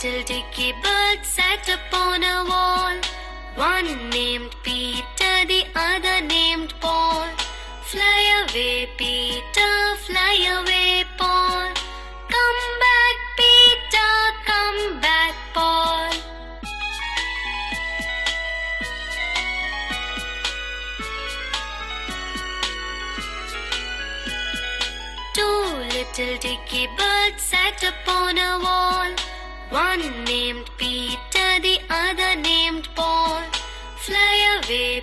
little dicky birds sat upon a wall. One named Peter, the other named Paul. Fly away, Peter, fly away, Paul. Come back, Peter, come back, Paul. Two little dicky birds sat upon a wall. One named Peter, the other named Paul. Fly away,